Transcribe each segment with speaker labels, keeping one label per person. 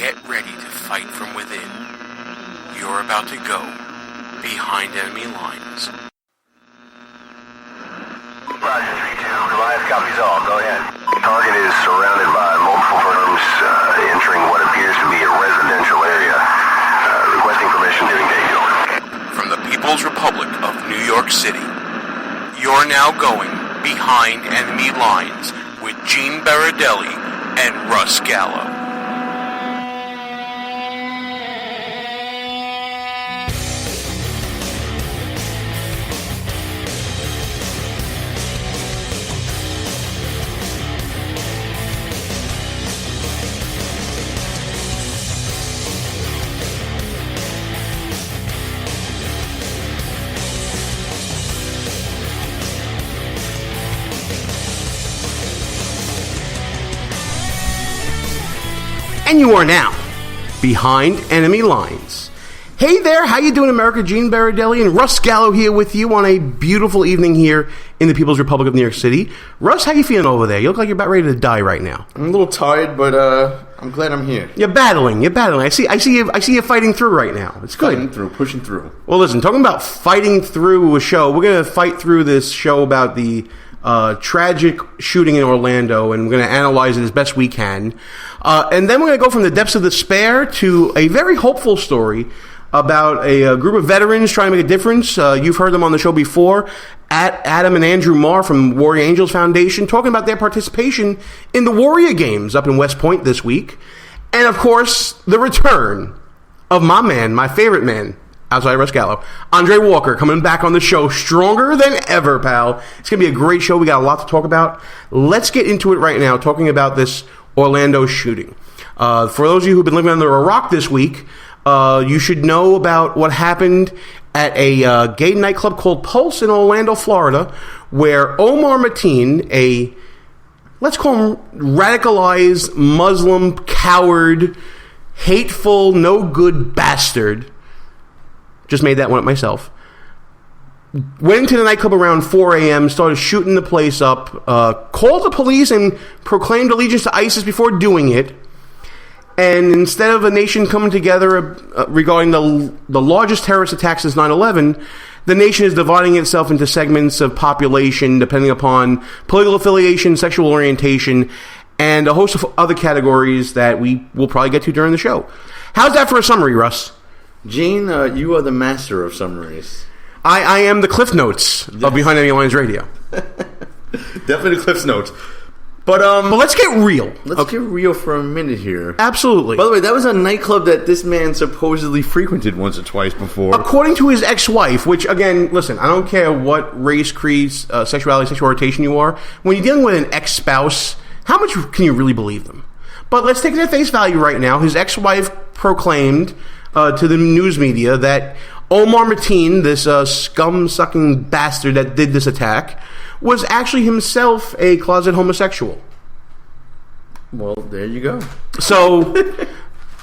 Speaker 1: Get ready to fight from within. You're about to go behind enemy lines.
Speaker 2: Roger, 3-2. Goliath copies all. Go ahead. Target is surrounded by multiple firms entering what appears to be a residential area. Requesting permission to engage.
Speaker 1: From the People's Republic of New York City, you're now going behind enemy lines with Gene Baradelli and Russ Gallo.
Speaker 3: And you are now behind enemy lines. Hey there, how you doing, America? Gene Baradelli and Russ Gallo here with you on a beautiful evening here in the People's Republic of New York City. Russ, how you feeling over there? You look like you're about ready to die right now.
Speaker 4: I'm a little tired, but I'm glad I'm here.
Speaker 3: You're battling. I see you fighting through right now. It's good.
Speaker 4: Fighting through, pushing through.
Speaker 3: Well, listen, talking about fighting through a show, we're going to fight through this show about the tragic shooting in Orlando, and we're going to analyze it as best we can. And then we're going to go from the depths of despair to a very hopeful story about a group of veterans trying to make a difference. You've heard them on the show before, at Adam and Andrew Marr from Warrior Angels Foundation, talking about their participation in the Warrior Games up in West Point this week. And, of course, the return of my man, my favorite man, outside Russ Gallo, Andre Walker, coming back on the show stronger than ever, pal. It's going to be a great show. We got a lot to talk about. Let's get into it right now, talking about this Orlando shooting. For those of you who've been living under a rock this week, you should know about what happened at a gay nightclub called Pulse in Orlando, Florida, where Omar Mateen, a, let's call him radicalized Muslim, coward, hateful, no good bastard, just made that one up myself, went into the nightclub around 4 a.m., started shooting the place up, called the police and proclaimed allegiance to ISIS before doing it. And instead of a nation coming together regarding the largest terrorist attack since 9/11, the nation is dividing itself into segments of population depending upon political affiliation, sexual orientation, and a host of other categories that we will probably get to during the show. How's that for a summary, Russ?
Speaker 4: Gene, you are the master of summaries.
Speaker 3: I am the Cliff Notes of Behind Enemy Lines Radio.
Speaker 4: Definitely the Cliff Notes. But
Speaker 3: let's get real.
Speaker 4: Let's get real for a minute here.
Speaker 3: Absolutely.
Speaker 4: By the way, that was a nightclub that this man supposedly frequented once or twice before.
Speaker 3: According to his ex-wife, which, again, listen, I don't care what race, creed, sexuality, sexual orientation you are. When you're dealing with an ex-spouse, how much can you really believe them? But let's take it at face value right now. His ex-wife proclaimed to the news media that Omar Mateen, this scum-sucking bastard that did this attack, was actually himself a closet homosexual.
Speaker 4: Well, there you go.
Speaker 3: So,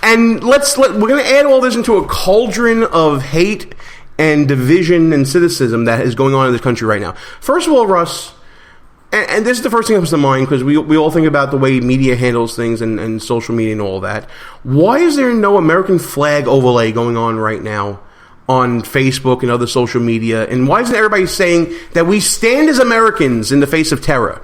Speaker 3: and we're going to add all this into a cauldron of hate and division and cynicism that is going on in this country right now. First of all, Russ, and this is the first thing that comes to mind because we all think about the way media handles things and social media and all that. Why is there no American flag overlay going on right now on Facebook and other social media? And why isn't everybody saying that we stand as Americans in the face of terror?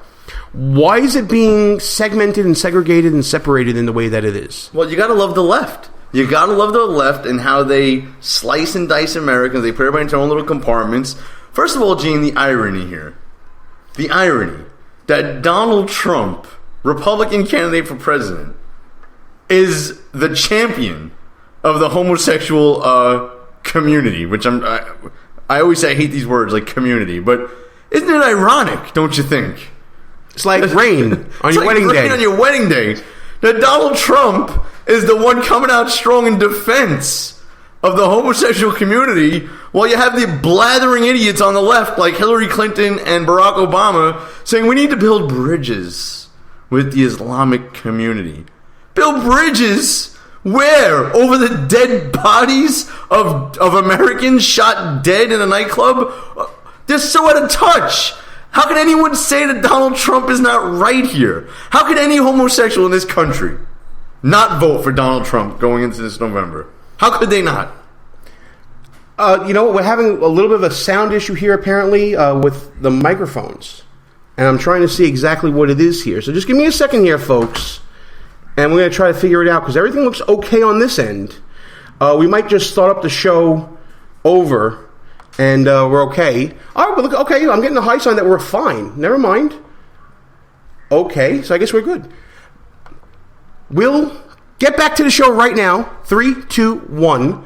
Speaker 3: Why is it being segmented and segregated and separated in the way that it is?
Speaker 4: Well, you gotta love the left. You gotta love the left and how they slice and dice Americans. They put everybody into their own little compartments. First of all, Gene, the irony here. The irony that Donald Trump, Republican candidate for president, is the champion of the homosexual community, which I always say I hate these words like community, but isn't it ironic, don't you think?
Speaker 3: It's like rain on your wedding day.
Speaker 4: On your wedding day, that Donald Trump is the one coming out strong in defense of the homosexual community, while you have the blathering idiots on the left like Hillary Clinton and Barack Obama saying we need to build bridges with the Islamic community. Build bridges where? Over the dead bodies of Americans shot dead in a nightclub? They're so out of touch. How can anyone say that Donald Trump is not right here? How can any homosexual in this country not vote for Donald Trump going into this November? How could they not?
Speaker 3: You know what? We're having a little bit of a sound issue here, apparently, with the microphones. And I'm trying to see exactly what it is here. So just give me a second here, folks. And we're going to try to figure it out, because everything looks okay on this end. We might just start up the show over, and we're okay. All right, well, look, okay, I'm getting the high sign that we're fine. Never mind. Okay, so I guess we're good. We'll get back to the show right now. 3, 2, 1.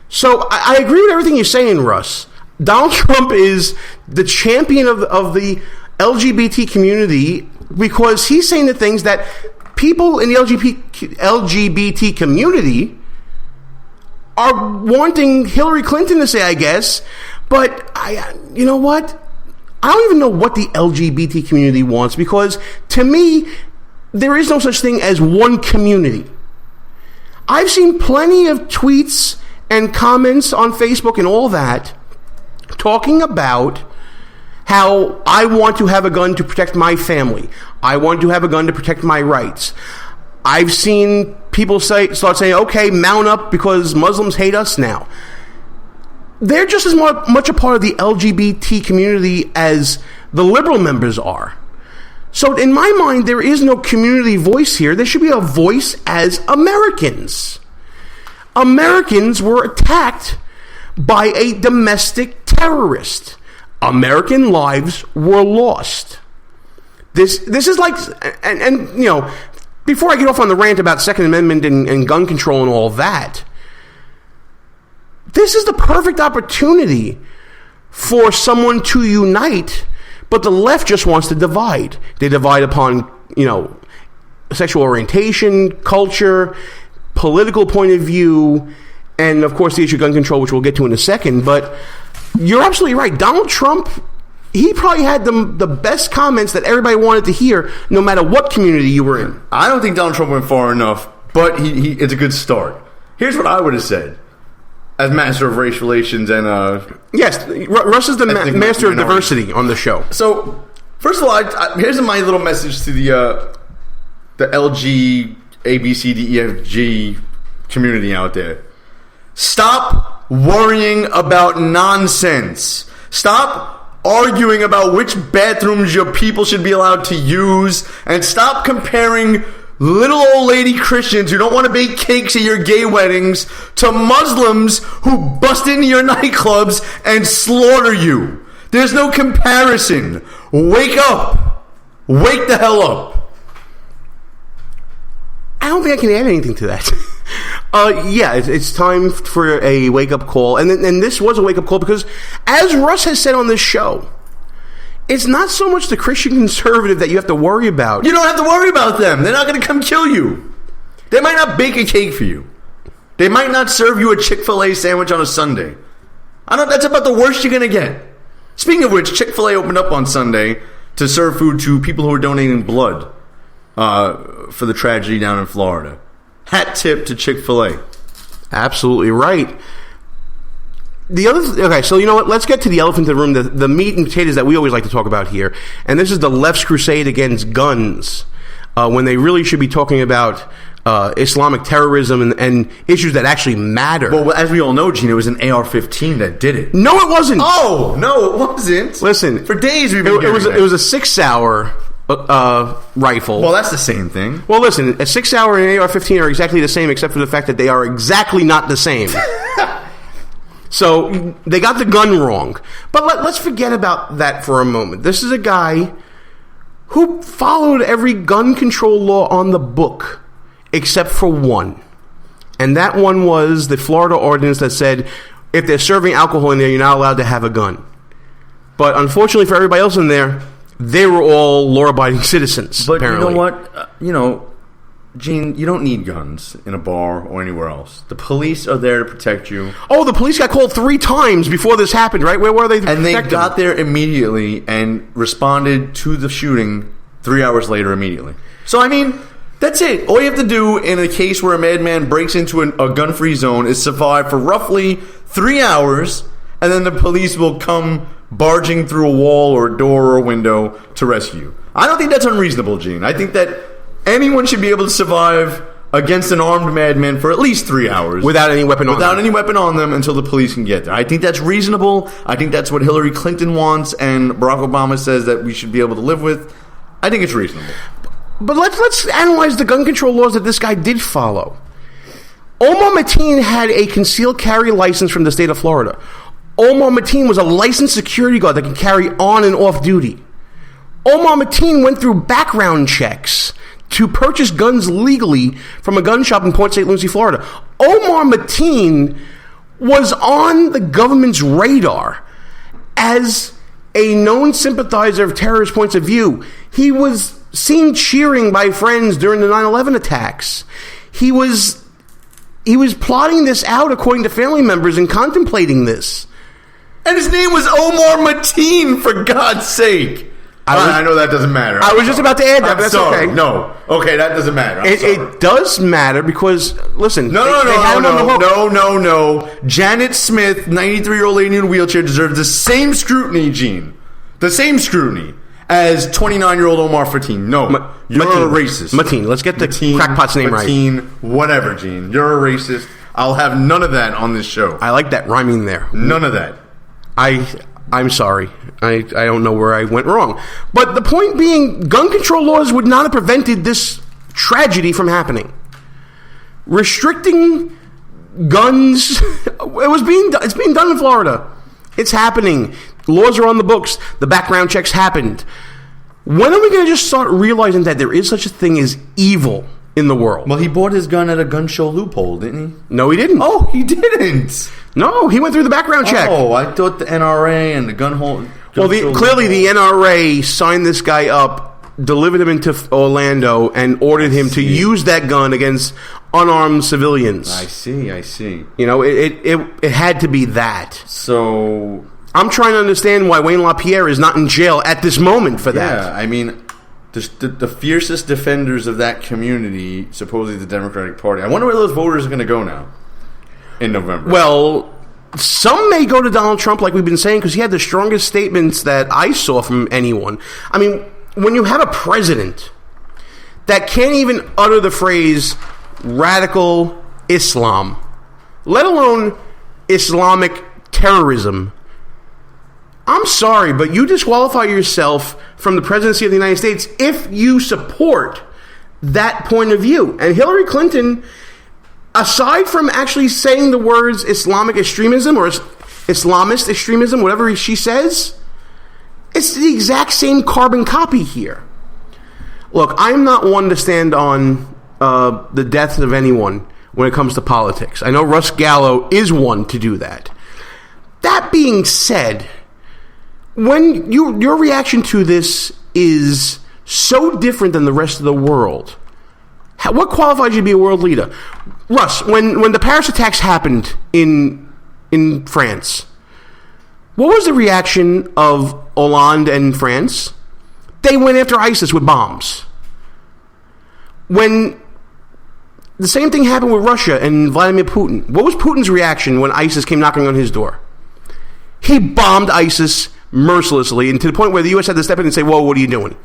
Speaker 3: So I agree with everything you're saying, Russ. Donald Trump is the champion of the LGBT community, because he's saying the things that people in the LGBT community are wanting Hillary Clinton to say, I guess. But you know what? I don't even know what the LGBT community wants, because to me, there is no such thing as one community. I've seen plenty of tweets and comments on Facebook and all that talking about how I want to have a gun to protect my family. I want to have a gun to protect my rights. I've seen people start saying, okay, mount up because Muslims hate us now. They're just as much a part of the LGBT community as the liberal members are. So in my mind, there is no community voice here. There should be a voice as Americans. Americans were attacked by a domestic terrorist. American lives were lost. This is like, and you know, before I get off on the rant about Second Amendment and gun control and all that, this is the perfect opportunity for someone to unite, but the left just wants to divide. They divide upon, you know, sexual orientation, culture, political point of view, and of course the issue of gun control, which we'll get to in a second. But you're absolutely right. Donald Trump, he probably had the best comments that everybody wanted to hear, no matter what community you were in.
Speaker 4: I don't think Donald Trump went far enough, but it's a good start. Here's what I would have said as master of race relations and
Speaker 3: yes, Russ is the master of diversity on the show.
Speaker 4: So first of all, here's my little message to the LG ABCDEFG community out there. Stop worrying about nonsense. Stop arguing about which bathrooms your people should be allowed to use, and stop comparing little old lady Christians who don't want to bake cakes at your gay weddings to Muslims who bust into your nightclubs and slaughter you. There's no comparison. Wake up. Wake the hell up.
Speaker 3: I don't think I can add anything to that. Yeah, it's time for a wake-up call. And this was a wake-up call because, as Russ has said on this show, it's not so much the Christian conservative that you have to worry about.
Speaker 4: You don't have to worry about them. They're not going to come kill you. They might not bake a cake for you. They might not serve you a Chick-fil-A sandwich on a Sunday. That's about the worst you're going to get. Speaking of which, Chick-fil-A opened up on Sunday to serve food to people who are donating blood for the tragedy down in Florida. Hat tip to Chick-fil-A.
Speaker 3: Absolutely right. Okay, so you know what? Let's get to the elephant in the room, the meat and potatoes that we always like to talk about here. And this is the left's crusade against guns, when they really should be talking about Islamic terrorism and issues that actually matter.
Speaker 4: Well, as we all know, Gene, it was an AR-15 that did it.
Speaker 3: No, it wasn't.
Speaker 4: Oh, no, it wasn't.
Speaker 3: Listen,
Speaker 4: for days we've been
Speaker 3: it was a 6-hour rifle.
Speaker 4: Well, that's the same thing.
Speaker 3: Well, listen, a 6-hour and an AR-15 are exactly the same, except for the fact that they are exactly not the same. So they got the gun wrong. But let's forget about that for a moment. This is a guy who followed every gun control law on the book, except for one. And that one was the Florida ordinance that said if they're serving alcohol in there, you're not allowed to have a gun. But unfortunately for everybody else in there, they were all law-abiding citizens,
Speaker 4: but
Speaker 3: apparently.
Speaker 4: You know what? Gene, you don't need guns in a bar or anywhere else. The police are there to protect you.
Speaker 3: Oh, the police got called 3 times before this happened, right? Where were they?
Speaker 4: And they got there immediately and responded to the shooting 3 hours later immediately. So, I mean, that's it. All you have to do in a case where a madman breaks into a gun-free zone is survive for roughly 3 hours, and then the police will come barging through a wall or a door or a window to rescue you. I don't think that's unreasonable, Gene. I think that anyone should be able to survive against an armed madman for at least 3 hours.
Speaker 3: Without any weapon on them.
Speaker 4: Without any weapon on them until the police can get there. I think that's reasonable. I think that's what Hillary Clinton wants and Barack Obama says that we should be able to live with. I think it's reasonable.
Speaker 3: But let's analyze the gun control laws that this guy did follow. Omar Mateen had a concealed carry license from the state of Florida. Omar Mateen was a licensed security guard that could carry on and off duty. Omar Mateen went through background checks to purchase guns legally from a gun shop in Port St. Lucie, Florida. Omar Mateen was on the government's radar as a known sympathizer of terrorist points of view. He was seen cheering by friends during the 9/11 attacks. He was plotting this out according to family members and contemplating this.
Speaker 4: And his name was Omar Mateen, for God's sake. I know that doesn't matter.
Speaker 3: I was just about to add that, but that's
Speaker 4: sorry.
Speaker 3: okay.
Speaker 4: No. Okay, that doesn't matter.
Speaker 3: It does matter because, listen.
Speaker 4: No. Janet Smith, 93-year-old lady in a wheelchair, deserves the same scrutiny, Gene. The same scrutiny as 29-year-old Omar Mateen. No, you're a racist.
Speaker 3: Mateen. Let's get the crackpot's name right.
Speaker 4: Mateen, whatever, Gene. You're a racist. I'll have none of that on this show.
Speaker 3: I like that rhyming there.
Speaker 4: None of that.
Speaker 3: I'm sorry. I don't know where I went wrong. But the point being, gun control laws would not have prevented this tragedy from happening. Restricting guns, it's being done in Florida. It's happening. Laws are on the books. The background checks happened. When are we going to just start realizing that there is such a thing as evil in the world?
Speaker 4: Well, he bought his gun at a gun show loophole, didn't he?
Speaker 3: No, he didn't.
Speaker 4: Oh, he didn't.
Speaker 3: No, he went through the background check.
Speaker 4: Oh, I thought the NRA and the gun hole.
Speaker 3: Clearly the NRA signed this guy up, delivered him into Orlando, and ordered him to use that gun against unarmed civilians.
Speaker 4: I see.
Speaker 3: You know, it had to be that.
Speaker 4: So
Speaker 3: I'm trying to understand why Wayne LaPierre is not in jail at this moment for that.
Speaker 4: Yeah, I mean, the fiercest defenders of that community, supposedly the Democratic Party. I wonder where those voters are going to go now in November.
Speaker 3: Well, some may go to Donald Trump, like we've been saying, because he had the strongest statements that I saw from anyone. I mean, when you have a president that can't even utter the phrase radical Islam, let alone Islamic terrorism, I'm sorry, but you disqualify yourself from the presidency of the United States if you support that point of view. And Hillary Clinton, aside from actually saying the words Islamic extremism or Islamist extremism, whatever she says, it's the exact same carbon copy here. Look, I'm not one to stand on the death of anyone when it comes to politics. I know Russ Gallo is one to do that. That being said, when your reaction to this is so different than the rest of the world, what qualifies you to be a world leader? Russ, when the Paris attacks happened in France, what was the reaction of Hollande and France? They went after ISIS with bombs. When the same thing happened with Russia and Vladimir Putin, what was Putin's reaction when ISIS came knocking on his door? He bombed ISIS mercilessly, and to the point where the U.S. had to step in and say, whoa, what are you doing?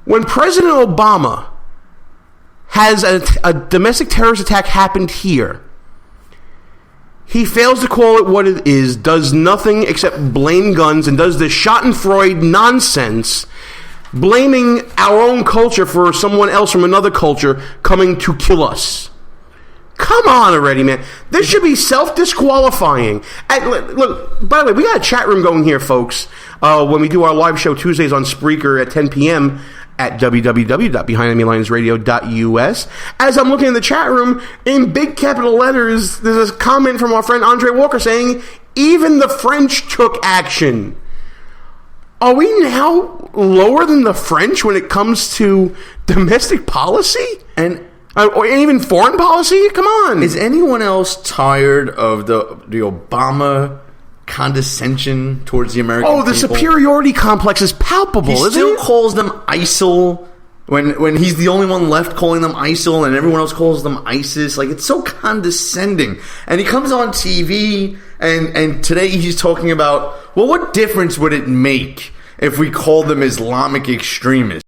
Speaker 3: When President Obama has a domestic terrorist attack happened here, he fails to call it what it is, does nothing except blame guns, and does this schadenfreude nonsense, blaming our own culture for someone else from another culture coming to kill us. Come on already, man. This should be self-disqualifying. Look, by the way, we got a chat room going here, folks, when we do our live show Tuesdays on Spreaker at 10 p.m., at www.BehindEnemyLinesRadio.us. As I'm looking in the chat room, in big capital letters, there's a comment from our friend Andre Walker saying, even the French took action. Are we now lower than the French when it comes to domestic policy? Or even foreign policy? Come on.
Speaker 4: Is anyone else tired of the Obama condescension towards the American people?
Speaker 3: The superiority complex is palpable, isn't it? He
Speaker 4: still calls them ISIL when he's the only one left calling them ISIL and everyone else calls them ISIS. Like, it's so condescending. And he comes on TV and today he's talking about, well, what difference would it make if we called them Islamic extremists?